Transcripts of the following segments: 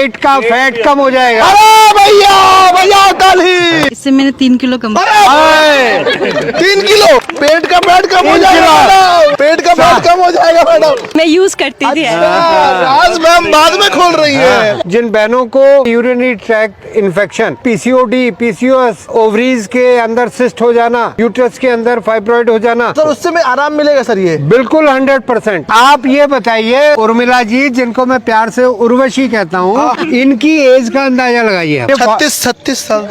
पेट का फैट कम हो जाएगा। अरे भैया कल ही इससे मैंने 3 किलो कम 3 किलो पेट का फैट कम हो जाएगा। पेट का फैट कम हो जाएगा मैडम। मैं यूज करती थी। आज मैम बाद में खोल रही है। जिन बहनों को urinary tract infection, PCOD, PCOS, ovaries के अंदर सिस्ट हो जाना, यूट्रस के अंदर फाइब्रॉइड हो जाना, सर उससे में आराम मिलेगा सर ये? बिल्कुल 100%। आप ये बताइए उर्मिला जी, जिनको मैं प्यार से उर्वशी कहता हूँ, इनकी एज का अंदाजा लगाइए। 36 साल,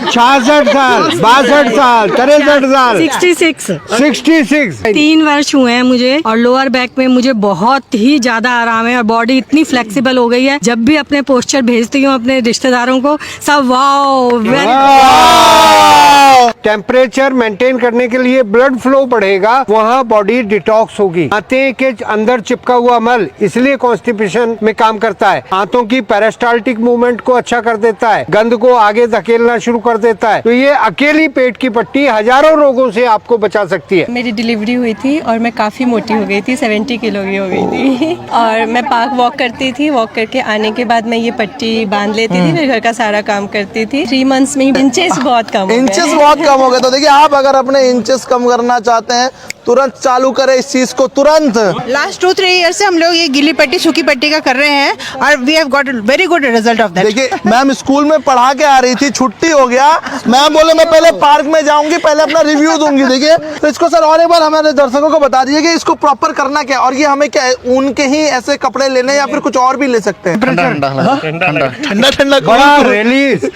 66 साल, 62 साल, 63 साल, 66 66। 3 वर्ष हुए हैं मुझे, और लोअर बैक में मुझे बहुत ही ज्यादा आराम है और बॉडी इतनी फ्लेक्सिबल हो गई है। जब भी अपने पोस्चर भेजती हूँ अपने रिश्तेदारों को, सब वाओ टेम्परेचर मेंटेन करने के लिए ब्लड फ्लो बढ़ेगा, वहाँ बॉडी डिटॉक्स होगी। आंतें के अंदर चिपका हुआ मल इसलिए कॉन्स्टिपेशन में काम करता है। आंतों की पेरिस्टाल्टिक मूवमेंट को अच्छा कर देता है, गंद को आगे धकेलना शुरू कर देता है। तो ये अकेली पेट की पट्टी हजारों रोगों से आपको बचा सकती है। मेरी डिलीवरी हुई थी और मैं काफी मोटी हो गई थी, 70 किलो की हो गई थी। और मैं पार्क वॉक करती थी, वॉक करके आने के बाद मैं ये पट्टी बांध लेती थी, फिर घर का सारा काम करती थी। 3 मंथ्स में ही इंचेस बहुत कम हो गए। इंचेस बहुत कम हो गए। तो देखिए आप अगर अपने इंचेस कम करना चाहते हैं, तुरंत चालू करें इस चीज को, तुरंत। लास्ट 2-3 ईयर से हम लोग ये गीली पट्टी सूखी पट्टी का कर रहे हैं और we have got very good result of that. देखिए मैम स्कूल में पढ़ा के आ रही थी, छुट्टी हो गया, मैम बोले मैं पहले पार्क में जाऊंगी, पहले अपना रिव्यू दूंगी। देखिए तो इसको सर और एक बार हमारे दर्शकों को बता दीजिए कि इसको प्रॉपर करना क्या, और ये हमें क्या उनके ही ऐसे कपड़े लेने या फिर कुछ और भी ले सकते हैं? ठंडा बड़ा रिलीज।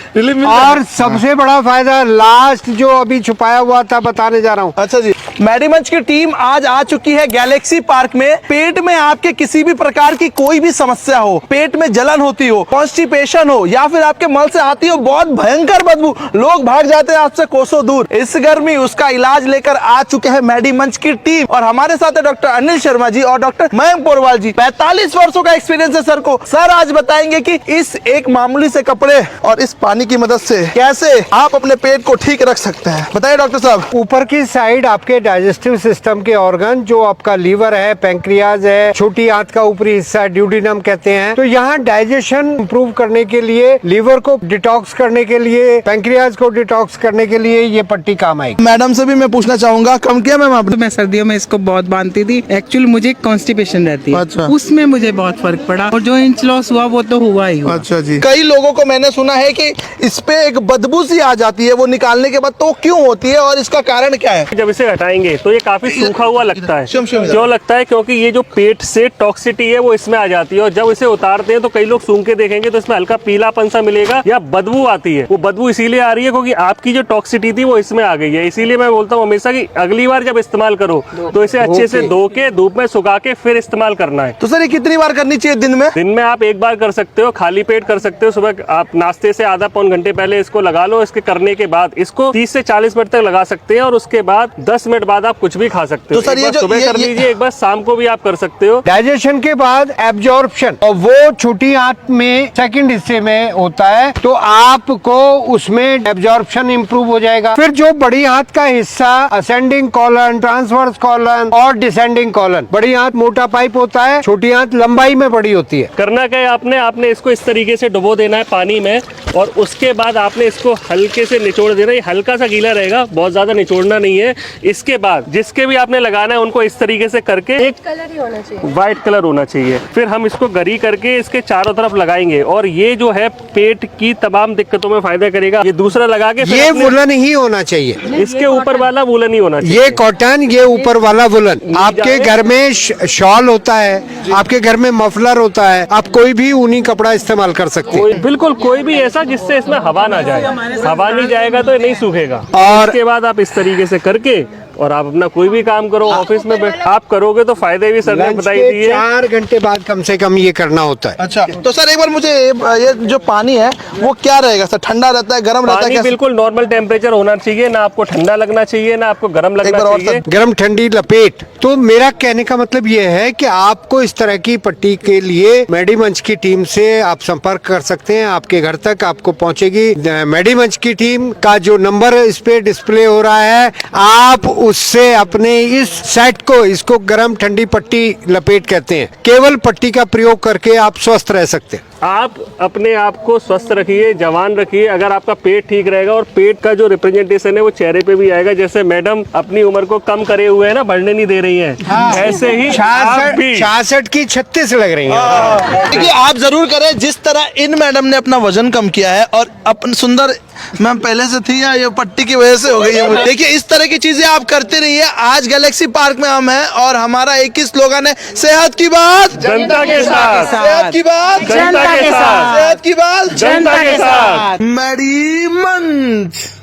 और सबसे बड़ा फायदा लास्ट जो अभी छुपाया हुआ था बताने जा रहा हूँ। अच्छा जी, मेडिमंच की टीम आज आ चुकी है गैलेक्सी पार्क में। पेट में आपके किसी भी प्रकार की कोई भी समस्या हो, पेट में जलन होती हो, कॉन्स्टिपेशन हो, या फिर आपके मल से आती हो बहुत भयंकर बदबू, लोग भाग जाते हैं आपसे कोसों दूर, इस गर्मी उसका इलाज लेकर आ चुके हैं मेडिमंच की टीम। और हमारे साथ है डॉक्टर अनिल शर्मा जी और डॉक्टर मयंक पोरवाल जी। 45 वर्षों का एक्सपीरियंस है सर को। सर आज बताएंगे कि इस एक मामूली से कपड़े और इस पानी की मदद से कैसे आप अपने पेट को ठीक रख सकते हैं। बताइए डॉक्टर साहब। ऊपर की साइड आपके डाइजेस्टिव सिस्टम के ऑर्गन, जो आपका लीवर है, पैंक्रियाज है, छोटी आंत का ऊपरी हिस्सा ड्यूडिनम कहते हैं, तो यहाँ डाइजेशन इंप्रूव करने के लिए, लीवर को डिटॉक्स करने के लिए, पैंक्रियाज को डिटॉक्स करने के लिए ये पट्टी काम आएगी। मैडम से भी मैं पूछना चाहूंगा, कम किया मैम आपने? मैं सर्दियों में इसको बहुत बांधती थी, एक्चुअली मुझे कॉन्स्टिपेशन रहती है। अच्छा। उसमें मुझे बहुत फर्क पड़ा, और जो इंच लॉस हुआ वो तो हुआ ही हुआ। अच्छा जी। कई लोगों को मैंने सुना है कि इस पे एक बदबू सी आ जाती है, वो निकालने के बाद, तो क्यों होती है और इसका कारण क्या है? जब इसे हटाएंगे तो ये काफी सूखा हुआ लगता है। क्यों लगता है? क्योंकि ये जो पेट से टॉक्सिटी है वो इसमें आ जाती है, और जब इसे उतारते हैं तो कई लोग सूंघ के देखेंगे तो इसमें हल्का पीलापन सा मिलेगा या बदबू आती है। वो बदबू इसीलिए आ रही है क्योंकि आपकी जो टॉक्सिटी थी वो इसमें आ गई है। इसीलिए मैं बोलता हूँ हमेशा कि अगली बार जब इस्तेमाल करो तो इसे अच्छे से धो के धूप में सुखा के फिर इस्तेमाल करना है। तो सर ये कितनी बार करनी चाहिए दिन में? दिन में आप 1 बार कर सकते हो, खाली पेट कर सकते हो। सुबह आप नाश्ते से आधा पौन घंटे पहले इसको लगा लो। इसके करने के बाद इसको 30 से 40 मिनट तक लगा सकते हैं, और उसके बाद 10 मिनट बाद आप कुछ भी खा सकते हो। तो सर ये जो सुबह कर लीजिए, एक बार शाम को भी आप कर सकते हो। डाइजेशन के बाद एब्जॉर्प्शन, और वो छोटी आंत में सेकंड हिस्से में होता है, तो आपको उसमें एब्जॉर्प्शन इंप्रूव हो जाएगा। फिर जो बड़ी आंत का हिस्सा, असेंडिंग कॉलन, ट्रांसवर्स कॉलन और डिसेंडिंग कॉलन, बड़ी आंत मोटा पाइप होता है, छोटी आंत लंबाई में बड़ी होती है। करना क्या है, आपने इसको इस तरीके से डुबो देना है पानी में, और उसके बाद आपने इसको हल्के से निचोड़ देना है। हल्का सा गीला रहेगा, बहुत ज्यादा निचोड़ना नहीं है। इसके बाद जिसके भी आपने लगाना है उनको इस तरीके से करके, एक कलर ही होना चाहिए, व्हाइट कलर होना चाहिए। फिर हम इसको गरी करके इसके चारों तरफ लगाएंगे, और ये जो है पेट की तमाम दिक्कतों में फायदा करेगा। ये दूसरा लगा के ये वुलन ही होना चाहिए, इसके ऊपर वाला वुलन ही होना चाहिए। ये कॉटन, ये ऊपर वाला वुलन। आपके घर में शॉल होता है, आपके घर में मफलर होता है, आप कोई भी ऊनी कपड़ा इस्तेमाल कर सकते हैं। बिल्कुल कोई भी ऐसा जिससे इसमें हवा ना जाए। हवा नहीं जाएगा तो ये नहीं सूखेगा। और इसके बाद आप इस तरीके से करके और आप अपना कोई भी काम करो, ऑफिस में आप करोगे तो फायदे भी सर ने बताई दिए। 4 घंटे बाद कम से कम ये करना होता है। अच्छा, तो सर एक बार मुझे ये जो पानी है वो क्या रहेगा सर? ठंडा रहता है, गर्म रहता है? पानी बिल्कुल नॉर्मल टेम्परेचर होना चाहिए, ना आपको ठंडा लगना चाहिए ना आपको गर्म लगना चाहिए। गर्म ठंडी लपेट। तो मेरा कहने का मतलब ये है कि आपको इस तरह की पट्टी के लिए मेडिमंच की टीम से आप संपर्क कर सकते हैं। आपके घर तक आपको पहुंचेगी मेडिमंच की टीम का जो नंबर इस पे डिस्प्ले हो रहा है, आप उससे अपने इस सेट को, इसको गर्म ठंडी पट्टी लपेट कहते हैं, केवल पट्टी का प्रयोग करके आप स्वस्थ रह सकते हैं। आप अपने आप को स्वस्थ रखिए, जवान रखिए। अगर आपका पेट ठीक रहेगा और पेट का जो रिप्रेजेंटेशन है वो चेहरे पे भी आएगा। जैसे मैडम अपनी उम्र को कम करे हुए है ना, बढ़ने नहीं दे रही हैं, ऐसे ही आप भी 66 की 36 लग रही है। देखिए आप जरूर करें जिस तरह इन मैडम ने अपना वजन कम किया है और अपन सुंदर। मैम पहले से थी या ये पट्टी की वजह से हो गई है? देखिए इस तरह की चीजें आप करते रहिए। आज गैलेक्सी पार्क में हम हैं और हमारा एक ही स्लोगन है, सेहत की बात जनता के साथ, सेहत की बात जनता के साथ, सेहत की बात जनता के साथ। मैडी मंच।